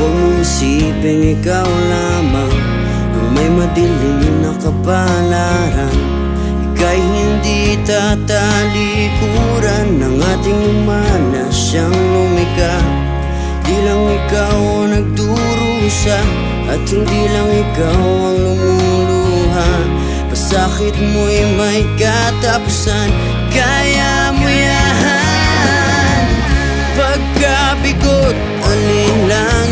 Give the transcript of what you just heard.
Huwag mong isipin ikaw lamang ang may madilim na kapalaran. Ika'y hindi tatalikuran ng ating umana siyang lumika. Di lang ikaw ang nagdurusa at hindi lang ikaw ang lumuluha. Pasakit mo'y may katapusan, kaya mo yan. Pagkabigot, alinlangan